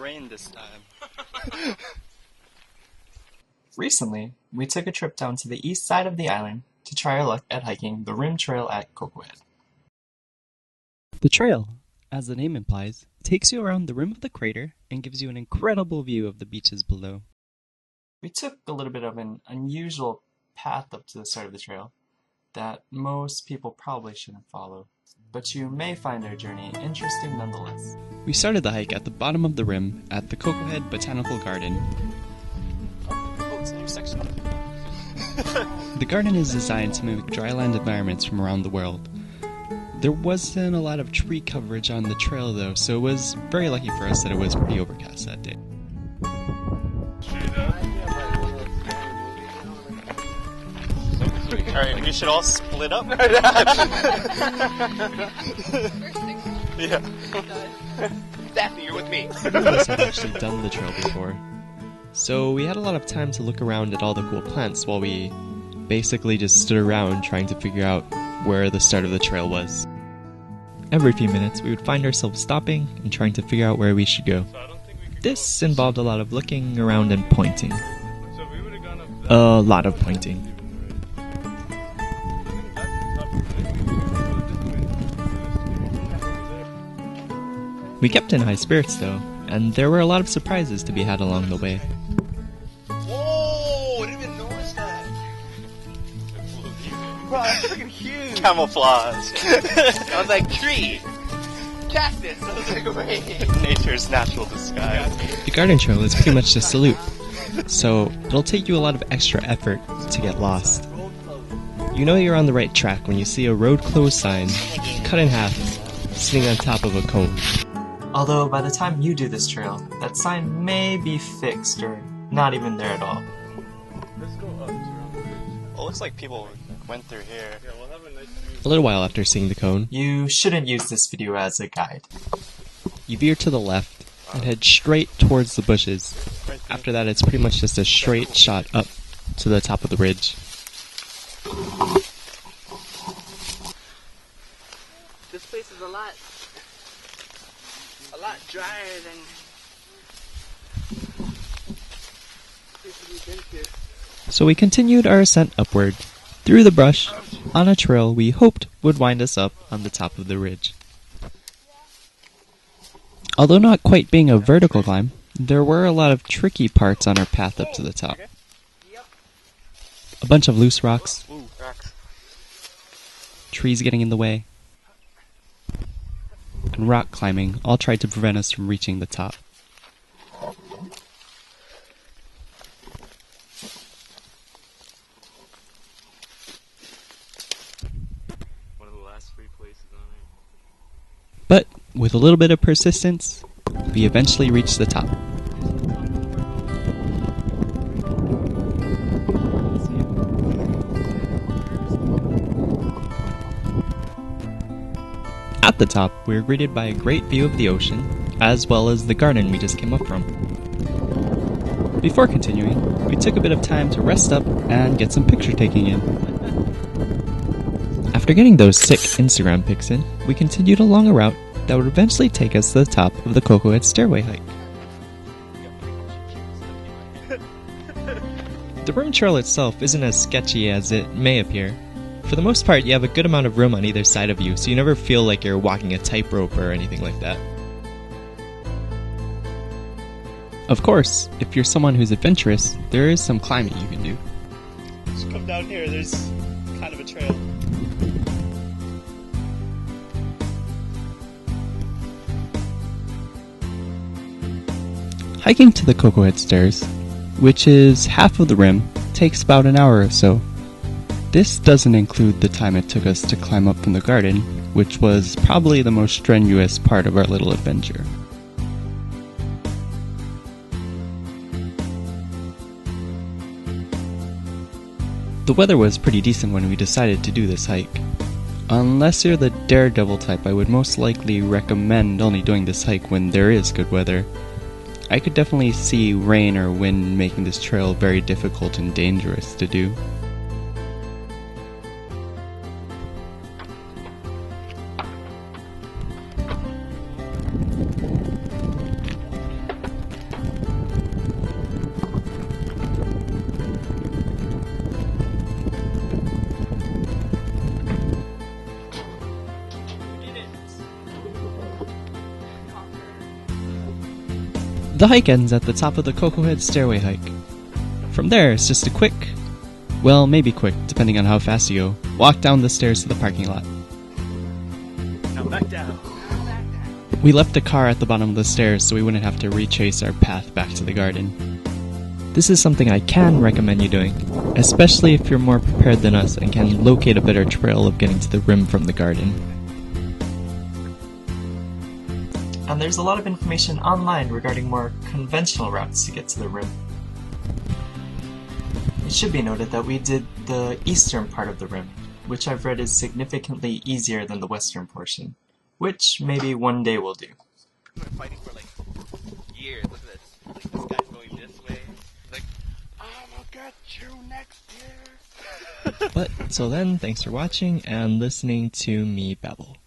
rain this time. Recently, we took a trip down to the east side of the island to try our luck at hiking the rim trail at Koko. The trail, as the name implies, takes you around the rim of the crater and gives you an incredible view of the beaches below. We took a little bit of an unusual path up to the start of the trail that most people probably shouldn't follow, but you may find our journey interesting nonetheless. We started the hike at the bottom of the rim at the Koko Head Botanical Garden. Oh, it's a new section. The garden is designed to mimic dryland environments from around the world. There wasn't a lot of tree coverage on the trail though, so it was very lucky for us that it was pretty overcast that day. Alright, we should all split up. Yeah. Daphne, you're with me. None of us had actually done the trail before, so we had a lot of time to look around at all the cool plants while we basically just stood around trying to figure out where the start of the trail was. Every few minutes, we would find ourselves stopping and trying to figure out where we should go. This involved a lot of looking around and pointing. A lot of pointing. We kept in high spirits though, and there were a lot of surprises to be had along the way. Whoa! I didn't even notice that. Bro, that's freaking huge. Camouflage. I was like, tree, cactus. I was like, wait. Nature's natural disguise. The garden trail is pretty much just a loop, so it'll take you a lot of extra effort to get lost. You know you're on the right track when you see a road closed sign, cut in half, sitting on top of a cone. Although by the time you do this trail, that sign may be fixed or not even there at all. Well, it looks like people went through here. A little while after seeing the cone, You shouldn't use this video as a guide. you veer to the left and head straight towards the bushes. After that, it's pretty much just a straight shot up to the top of the ridge. This place is a lot drier than places we've been to. So we continued our ascent upward, through the brush, on a trail we hoped would wind us up on the top of the ridge. Although not quite being a vertical climb, there were a lot of tricky parts on our path up to the top. A bunch of loose rocks, Ooh, rocks. trees getting in the way, and rock climbing all tried to prevent us from reaching the top. One of the last free places on it. But with a little bit of persistence, we eventually reached the top. At the top, we were greeted by a great view of the ocean, as well as the garden we just came up from. Before continuing, we took a bit of time to rest up and get some picture taking in. After getting those sick Instagram pics in, we continued along a route that would eventually take us to the top of the Koko Head stairway hike. The rim trail itself isn't as sketchy as it may appear. For the most part, you have a good amount of room on either side of you, so you never feel like you're walking a tightrope or anything like that. Of course, if you're someone who's adventurous, there is some climbing you can do. Just come down here, there's kind of a trail. Hiking to the Koko Head stairs, which is half of the rim, takes about an hour or so. This doesn't include the time it took us to climb up from the garden, which was probably the most strenuous part of our little adventure. The weather was pretty decent when we decided to do this hike. Unless you're the daredevil type, I would most likely recommend only doing this hike when there is good weather. I could definitely see rain or wind making this trail very difficult and dangerous to do. The hike ends at the top of the Koko Head stairway hike. From there, it's just a quick, well, maybe quick, depending on how fast you go, walk down the stairs to the parking lot. Now back down. We left the car at the bottom of the stairs so we wouldn't have to retrace our path back to the garden. This is something I can recommend you doing, especially if you're more prepared than us and can locate a better trail of getting to the rim from the garden. And there's a lot of information online regarding more conventional routes to get to the rim. It should be noted that we did the eastern part of the rim, which I've read is significantly easier than the western portion, which maybe one day we'll do. We've been fighting for like years. Look at this. Like, this guy's going this way. Like, I'ma get you next year. But, till then, thanks for watching and listening to me babble.